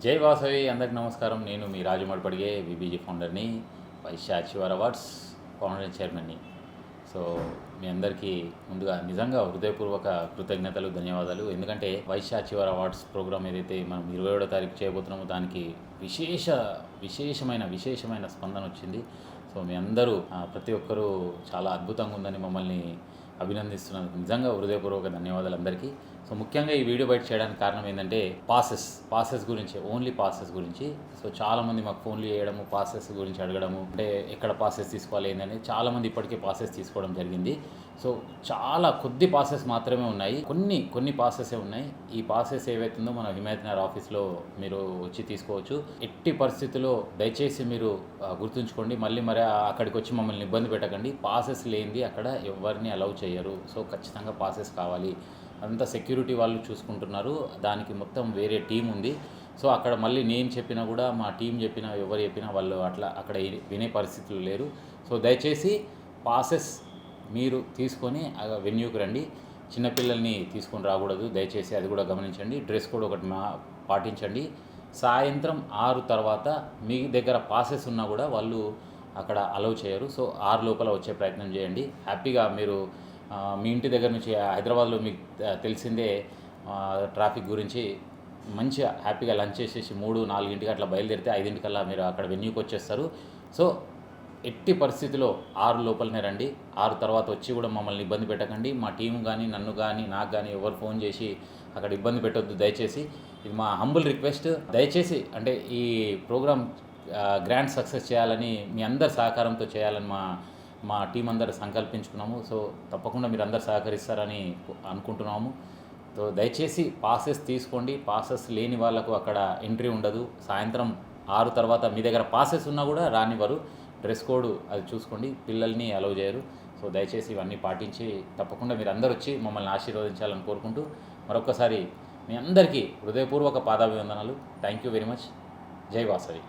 జై వాసవి అందరికి నమస్కారం. నేను మీ రాజమడిపడిగే విబీజీ ఫౌండర్ని, Vaishya achiever awards founder and చైర్మన్ని. సో మీ అందరికీ ముందుగా నిజంగా హృదయపూర్వక కృతజ్ఞతలు, ధన్యవాదాలు. ఎందుకంటే వైశ్య అచీవర్ అవార్డ్స్ ప్రోగ్రామ్ ఏదైతే మనం 27వ తారీఖు చేయబోతున్నామో దానికి విశేషమైన స్పందన వచ్చింది. సో మీ అందరూ ప్రతి ఒక్కరూ చాలా అద్భుతంగా ఉందని మమ్మల్ని అభినందిస్తున్నందుకు నిజంగా హృదయపూర్వక ధన్యవాదాలు అందరికీ. సో ముఖ్యంగా ఈ వీడియో బయట చేయడానికి కారణం ఏంటంటే పాసెస్ గురించి, ఓన్లీ పాసెస్ గురించి. సో చాలామంది మాకు ఫోన్లు చేయడము, పాసెస్ గురించి అడగడము, అంటే ఎక్కడ పాసెస్ తీసుకోవాలి ఏంటని. చాలామంది ఇప్పటికే పాసెస్ తీసుకోవడం జరిగింది. సో చాలా కొద్ది పాసెస్ మాత్రమే ఉన్నాయి, కొన్ని పాసెసే ఉన్నాయి. ఈ పాసెస్ ఏవైతుందో మన హిమాయత్నగర్ ఆఫీస్లో మీరు వచ్చి తీసుకోవచ్చు. ఎట్టి పరిస్థితుల్లో దయచేసి మీరు గుర్తుంచుకోండి, మళ్ళీ అక్కడికి వచ్చి మమ్మల్ని ఇబ్బంది పెట్టకండి. పాసెస్ లేనిది అక్కడ ఎవరిని అలౌ చేయరు. సో ఖచ్చితంగా పాసెస్ కావాలి. అంతా సెక్యూరిటీ వాళ్ళు చూసుకుంటున్నారు, దానికి మొత్తం వేరే టీం ఉంది. సో అక్కడ మళ్ళీ నేను చెప్పినా కూడా, మా టీం చెప్పినా, ఎవరు చెప్పినా వాళ్ళు అక్కడ వినే పరిస్థితులు లేరు. సో దయచేసి పాసెస్ మీరు తీసుకొని వెన్యూకి రండి. చిన్నపిల్లల్ని తీసుకొని రాకూడదు, దయచేసి అది కూడా గమనించండి. డ్రెస్ కోడ్ ఒకటి పాటించండి. సాయంత్రం 6 తర్వాత మీ దగ్గర పాసెస్ ఉన్నా కూడా వాళ్ళు అక్కడ అలౌ చేయరు. సో 6 లోపల వచ్చే ప్రయత్నం చేయండి. హ్యాపీగా మీరు మీ ఇంటి దగ్గర నుంచి, హైదరాబాద్లో మీకు తెలిసిందే ట్రాఫిక్ గురించి, మంచిగా హ్యాపీగా లంచ్ చేసేసి 3-4 అట్లా బయలుదేరితే 5 మీరు అక్కడ వెన్యూకి వచ్చేస్తారు. సో ఎట్టి పరిస్థితిలో 6 లోపలనే రండి. 6 తర్వాత వచ్చి కూడా మమ్మల్ని ఇబ్బంది పెట్టకండి. మా టీం కానీ, నన్ను కానీ, నాకు కానీ ఎవరు ఫోన్ చేసి అక్కడ ఇబ్బంది పెట్టొద్దు దయచేసి. ఇది మా హంబుల్ రిక్వెస్ట్. దయచేసి అంటే ఈ ప్రోగ్రామ్ గ్రాండ్ సక్సెస్ చేయాలని, మీ అందరి సహకారంతో చేయాలని మా టీం అందరూ సంకల్పించుకున్నాము. సో తప్పకుండా మీరు అందరు సహకరిస్తారని అనుకుంటున్నాము. సో దయచేసి పాసెస్ తీసుకోండి. పాసెస్ లేని వాళ్ళకు అక్కడ ఎంట్రీ ఉండదు. సాయంత్రం 6 తర్వాత మీ దగ్గర పాసెస్ ఉన్నా కూడా రానివ్వరు. డ్రెస్ కోడ్ అది చూసుకోండి, పిల్లల్ని అలౌ చేయరు. సో దయచేసి ఇవన్నీ పాటించి తప్పకుండా మీరు అందరూ వచ్చి మమ్మల్ని ఆశీర్వదించాలని కోరుకుంటూ మరొకసారి మీ అందరికీ హృదయపూర్వక పాదాభివందనాలు. Thank you very much. జై వాసవి.